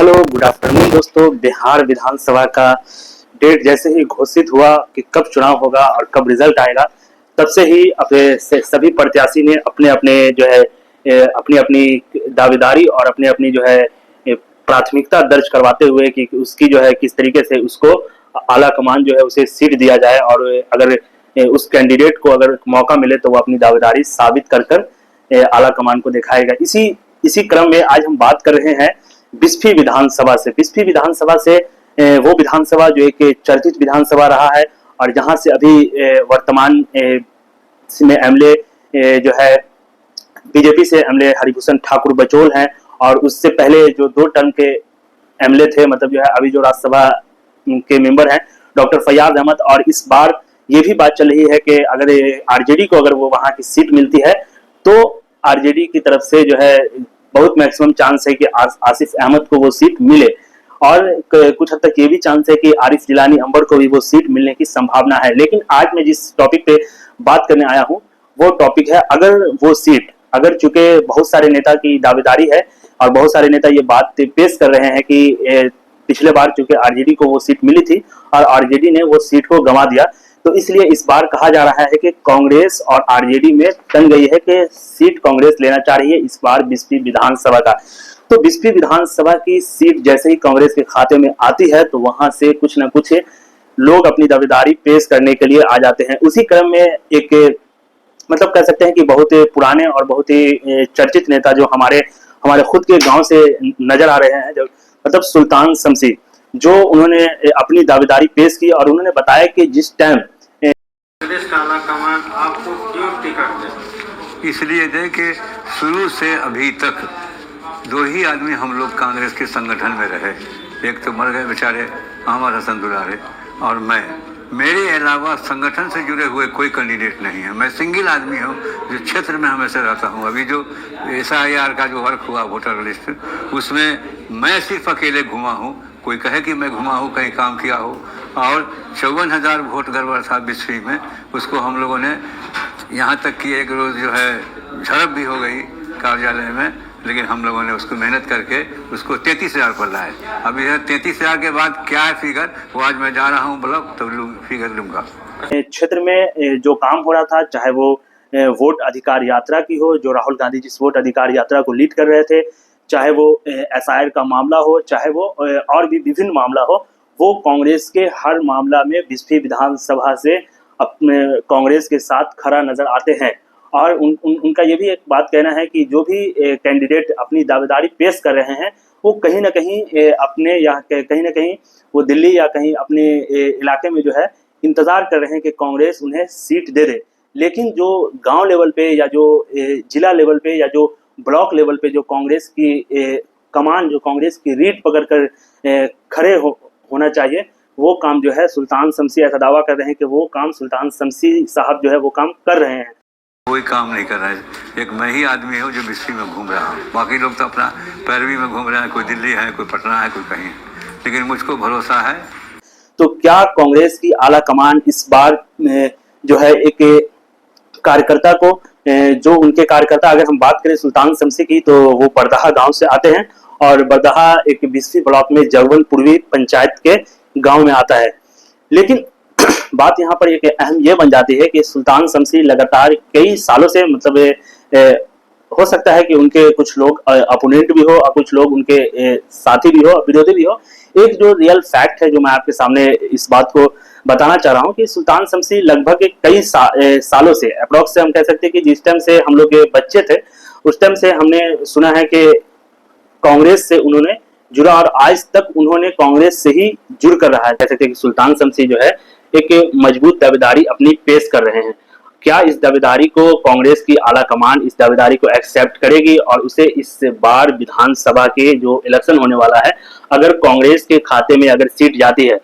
Hello, good afternoon दोस्तों। बिहार विधानसभा का date जैसे ही घोषित हुआ कि कब चुनाव होगा और कब रिजल्ट आएगा, तब से ही अपने सभी प्रत्याशी ने अपने अपने जो है अपनी अपनी दावेदारी और अपनी अपनी जो है प्राथमिकता दर्ज करवाते हुए कि उसकी जो है किस तरीके से उसको आला कमान जो है उसे सीट दिया जाए, और अगर उस कैंडिडेट को अगर मौका मिले तो वो अपनी दावेदारी साबित कर कर आला कमान को दिखाएगा। इसी इसी क्रम में आज हम बात कर रहे हैं बिस्फी विधानसभा से। बिस्फी विधानसभा से वो विधानसभा जो एक चर्चित विधानसभा रहा है, और जहां से अभी वर्तमान में एमएलए जो है बीजेपी से एमएलए हरिभूषण ठाकुर बचौल हैं, और उससे पहले जो 2 टर्म के एमएलए थे, मतलब जो है अभी जो राज्यसभा के मेंबर हैं डॉक्टर फैयाज अहमद। और इस बार ये भी बात चल रही है कि अगर आरजेडी को अगर वो वहां की सीट मिलती है तो आरजेडी की तरफ से जो है बहुत मैक्सिमम चांस है कि आसिफ अहमद को वो सीट मिले, और कुछ हद तक ये भी चांस है कि आरिफ जिलानी अंबर को भी वो सीट मिलने की संभावना है। लेकिन आज मैं जिस टॉपिक पे बात करने आया हूँ वो टॉपिक है, अगर वो सीट, अगर चूंकि बहुत सारे नेता की दावेदारी है और बहुत सारे नेता ये बात पेश कर रहे हैं कि पिछले बार चूंकि आरजेडी को वो सीट मिली थी और आरजेडी ने वो सीट को गंवा दिया, तो इसलिए इस बार कहा जा रहा है कि कांग्रेस और आरजेडी में तन गई है कि सीट कांग्रेस लेना चाह रही है इस बार बिस्फी विधानसभा का। तो बिस्फी विधानसभा की सीट जैसे ही कांग्रेस के खाते में आती है तो वहां से कुछ न कुछ लोग अपनी दावेदारी पेश करने के लिए आ जाते हैं। उसी क्रम में एक, मतलब कह सकते हैं कि बहुत पुराने और बहुत ही चर्चित नेता जो हमारे हमारे खुद के गांव से नजर आ रहे हैं, जो मतलब सुल्तान शमसी, जो उन्होंने अपनी दावेदारी पेश की और उन्होंने बताया कि जिस टाइम प्रदेश का आला कमान आपको क्यों टिकट दे? इसलिए दे कि शुरू से अभी तक 2 ही आदमी हम लोग कांग्रेस के संगठन में रहे। एक तो मर गए बेचारे अहमद हसन दुलारे, और मैं, मेरे अलावा संगठन से जुड़े हुए कोई कैंडिडेट नहीं है। मैं सिंगल आदमी हूँ जो क्षेत्र में हमेशा रहता हूँ। अभी जो SIR का जो वर्क हुआ वोटर लिस्ट, उसमें मैं सिर्फ अकेले घुमा हूँ। कोई कहे कि मैं घुमा हूँ, कहीं काम किया हो। और 54,000 वोट गड़बड़ था बिस्फी में, उसको हम लोगों ने, यहाँ तक कि एक रोज़ जो है झड़प भी हो गई कार्यालय में, लेकिन हम लोगों ने उसको मेहनत करके उसको 33,000 पर लाए। अभी 33,000 के बाद क्या है फिगर, वो आज मैं जा रहा हूँ ब्लॉक तो फिगर लूँगा। क्षेत्र में जो काम हो रहा था, चाहे वो वोट अधिकार यात्रा की हो, जो राहुल गांधी जिस वोट अधिकार यात्रा को लीड कर रहे थे, चाहे वो SIR का मामला हो, चाहे वो और भी विभिन्न मामला हो, वो कांग्रेस के हर मामला में बिस्फी विधानसभा से अपने कांग्रेस के साथ खड़ा नजर आते हैं। और उनका ये भी एक बात कहना है कि जो भी कैंडिडेट अपनी दावेदारी पेश कर रहे हैं वो कहीं ना कहीं अपने या कहीं ना कहीं वो दिल्ली या कहीं अपने इलाके में जो है इंतजार कर रहे हैं कि कांग्रेस उन्हें सीट दे दे। लेकिन जो गांव लेवल पे या जो जिला लेवल पे या जो ब्लॉक लेवल पे जो कांग्रेस की कमान, जो कांग्रेस की रीढ़ पकड़कर खड़े होना चाहिए, वो काम जो है सुल्तान शमसी ऐसा दावा कर रहे हैं कि वो काम सुल्तान शमसी साहब जो है वो काम कर रहे हैं। कोई काम नहीं कर रहा है। एक मैं ही आदमी हूँ जो बिस्फी में घूम रहा हूँ। बाकी लोग तो अपना पैरवी में घूम रहे हैं, कोई दिल्ली है, कोई पटना है, कोई कहीं, लेकिन मुझको भरोसा है। तो क्या कांग्रेस की आला कमान इस बार जो है एक कार्यकर्ता को, जो उनके कार्यकर्ता, अगर हम बात करें सुल्तान शमसी की, तो वो बरदहा गांव से आते हैं, और बरदहा एक बिस्फी ब्लॉक में जगवन पूर्वी पंचायत के गांव में आता है। लेकिन बात यहाँ पर एक अहम ये बन जाती है कि सुल्तान शमसी लगातार कई सालों से, मतलब हो सकता है कि उनके कुछ लोग अपोनेंट भी हो और कुछ लोग उनके साथी भी हो, विरोधी भी हो। एक जो रियल फैक्ट है जो मैं आपके सामने इस बात को बताना चाह रहा हूँ कि सुल्तान शमसी लगभग कई सालों से, अप्रोक्स से हम कह सकते हैं कि जिस टाइम से हम लोग बच्चे थे उस टाइम से हमने सुना है कि कांग्रेस से उन्होंने जुड़ा, और आज तक उन्होंने कांग्रेस से ही जुड़ कर रहा है। कह सकते हैं कि सुल्तान शमसी जो है एक मजबूत दावेदारी अपनी पेश कर रहे हैं। क्या इस दावेदारी को कांग्रेस की आला कमान इस दावेदारी को एक्सेप्ट करेगी और उसे इस बार विधानसभा के जो इलेक्शन होने वाला है, अगर कांग्रेस के खाते में अगर सीट जाती है?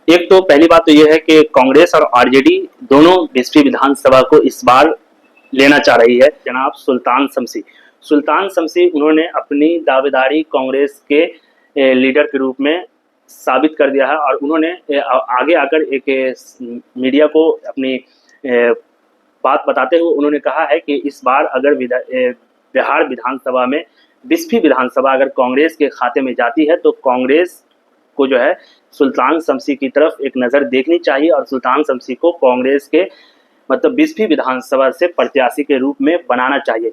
एक तो पहली बात तो यह है कि कांग्रेस और आरजेडी दोनों बिस्फी विधानसभा को इस बार लेना चाह रही है। जनाब सुल्तान शमसी, सुल्तान शमसी उन्होंने अपनी दावेदारी कांग्रेस के लीडर के रूप में साबित कर दिया है, और उन्होंने आगे आकर एक मीडिया को अपनी बात बताते हुए उन्होंने कहा है कि इस बार अगर बिहार विधानसभा में बिस्फी विधानसभा अगर कांग्रेस के खाते में जाती है तो कांग्रेस को जो है सुल्तान शमसी की तरफ एक नज़र देखनी चाहिए और सुल्तान शमसी को कांग्रेस के मतलब बिस्फी विधानसभा से प्रत्याशी के रूप में बनाना चाहिए।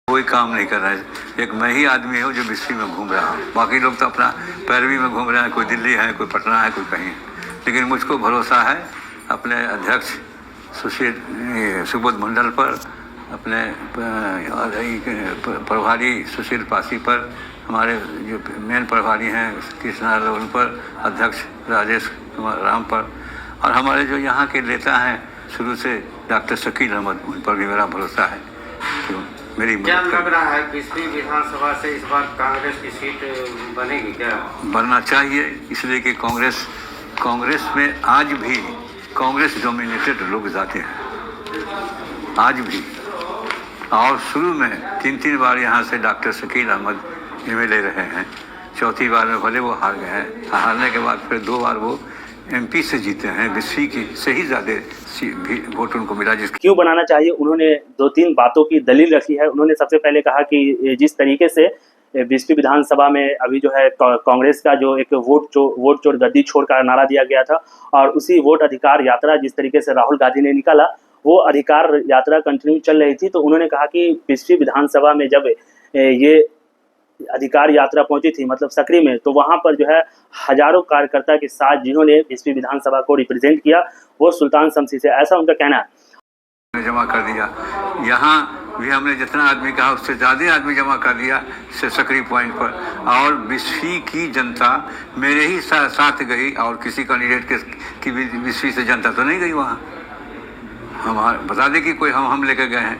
कोई काम नहीं कर रहा है, एक मैं ही आदमी हूँ जो बिस्फी में घूम रहा हूँ, बाकी लोग तो अपना पैरवी में घूम रहे हैं, कोई दिल्ली है, कोई पटना है, कोई कहीं। लेकिन मुझको भरोसा है अपने अध्यक्ष सुबोध मंडल पर, अपने प्रभारी सुशील पासी पर, हमारे जो मेन प्रभारी हैं कृष्णा उन पर, अध्यक्ष राजेश कुमार राम पर, और हमारे जो यहाँ के नेता हैं शुरू से डॉक्टर शकील अहमद, उन पर भी मेरा भरोसा है। तो मेरी क्या लग रहा है बिस्फी विधानसभा से इस बार कांग्रेस की सीट बनेगी? क्या बनना चाहिए, इसलिए कि कांग्रेस में आज भी कांग्रेस डोमिनेटेड लोग जाते हैं आज भी, और शुरू में 3 बार यहाँ से डॉक्टर शकील अहमद एमएलए रहे हैं, चौथी बार में भले वो हार गए हैं, हारने के बाद फिर 2 बार वो एमपी से जीते हैं, बिस्फी की से ही ज़्यादा वोट उनको मिला। क्यों बनाना चाहिए, उन्होंने 2-3 बातों की दलील रखी है। उन्होंने सबसे पहले कहा कि जिस तरीके से बिस्फी विधानसभा में अभी जो है कांग्रेस का जो एक वोट चोर गद्दी छोड़ का नारा दिया गया था, और उसी वोट अधिकार यात्रा जिस तरीके से राहुल गांधी ने निकाला, वो अधिकार यात्रा कंटिन्यू चल रही थी। तो उन्होंने कहा कि बिस्फी विधानसभा में जब ये अधिकार यात्रा पहुंची थी मतलब सकरी में, तो वहां पर जो है हजारों कार्यकर्ता के साथ जिन्होंने बिस्फी विधानसभा को रिप्रेजेंट किया वो सुल्तान शमसी से, ऐसा उनका कहना है। जमा कर दिया, यहाँ भी हमने जितना आदमी कहा उससे ज़्यादा आदमी जमा कर दिया से सकरी पॉइंट पर, और बिस्फी की जनता मेरे ही साथ गई, और किसी कैंडिडेट की बिस्फी से जनता तो नहीं गई वहाँ। हम बता दें कि कोई हम लेकर गए हैं।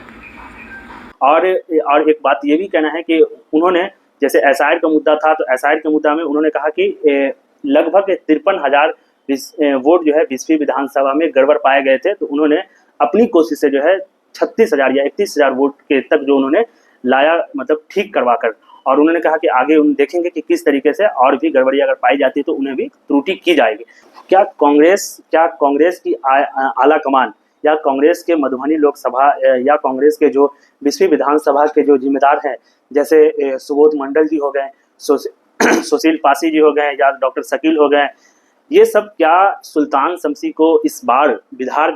और एक बात ये भी कहना है कि उन्होंने जैसे एसआईआर का मुद्दा था, तो एसआईआर के मुद्दा में उन्होंने कहा कि लगभग 53,000 वोट जो है बिस्फी विधानसभा में गड़बड़ पाए गए थे। तो उन्होंने अपनी कोशिश से जो है 36,000 या 31,000 वोट के तक जो उन्होंने लाया, मतलब ठीक करवा कर, और उन्होंने कहा कि आगे उन देखेंगे कि किस तरीके से और भी गड़बड़ी अगर पाई जाती है तो उन्हें भी त्रुटि की जाएगी। क्या कांग्रेस की आला कमान या कांग्रेस के मधुबनी लोकसभा या कांग्रेस के जो बिस्फी विधानसभा के जो जिम्मेदार हैं, जैसे सुबोध मंडल जी हो गए, सुशील पासी जी हो गए, या डॉक्टर शकील हो गए, ये सब क्या सुल्तान शमसी को इस बार बिहार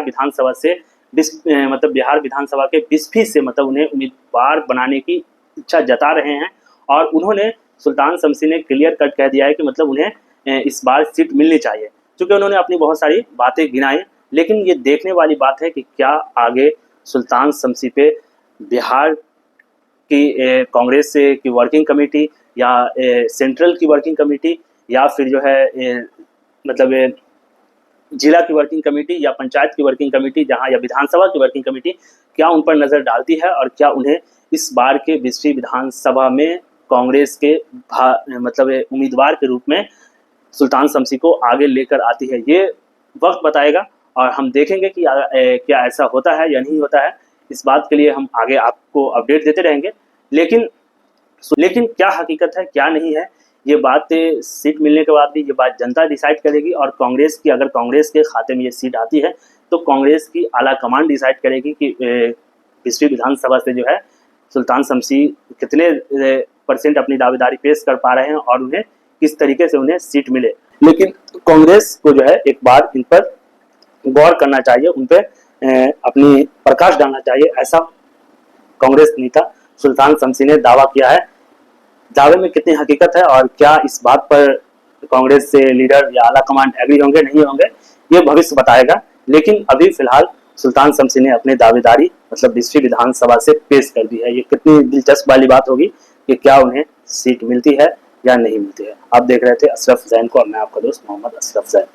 विधानसभा से मतलब बिहार विधानसभा के बिस्फी से मतलब उन्हें उम्मीदवार बनाने की इच्छा जता रहे हैं? और उन्होंने सुल्तान शमसी ने क्लियर कट कह दिया है कि मतलब उन्हें इस बार सीट मिलनी चाहिए, क्योंकि उन्होंने अपनी बहुत सारी बातें गिनाई। लेकिन ये देखने वाली बात है कि क्या आगे सुल्तान शमसी पे बिहार की कांग्रेस से की वर्किंग कमेटी या सेंट्रल की वर्किंग कमेटी या फिर जो है मतलब जिला की वर्किंग कमेटी या पंचायत की वर्किंग कमेटी जहां या विधानसभा की वर्किंग कमेटी क्या उन पर नज़र डालती है, और क्या उन्हें इस बार के बिस्फी विधानसभा में कांग्रेस के मतलब उम्मीदवार के रूप में सुल्तान शमसी को आगे लेकर आती है? ये वक्त बताएगा और हम देखेंगे कि क्या ऐसा होता है या नहीं होता है। इस बात के लिए हम आगे आपको अपडेट देते रहेंगे। लेकिन क्या हकीकत है क्या नहीं है, ये बात सीट मिलने के बाद भी ये बात जनता डिसाइड करेगी। और अगर कांग्रेस के खाते में ये सीट आती है तो कांग्रेस की आला कमान डिसाइड करेगी कि बिस्फी विधानसभा से जो है सुल्तान शमसी कितने % अपनी दावेदारी पेश कर पा रहे हैं और उन्हें किस तरीके से उन्हें सीट मिले। लेकिन कांग्रेस को जो है एक बार इन पर गौर करना चाहिए, उन पर अपनी प्रकाश डालना चाहिए, ऐसा कांग्रेस नेता सुल्तान शमसी ने दावा किया है। दावे में कितनी हकीकत है और क्या इस बात पर कांग्रेस से लीडर या आला कमान एग्री होंगे नहीं होंगे, ये भविष्य बताएगा। लेकिन अभी फिलहाल सुल्तान शमसी ने अपनी दावेदारी मतलब बिस्फी विधानसभा से पेश कर दी है। ये कितनी दिलचस्प वाली बात होगी कि क्या उन्हें सीट मिलती है या नहीं मिलती है। आप देख रहे थे अशरफ जैन को और मैं आपका दोस्त मोहम्मद अशरफ जैन।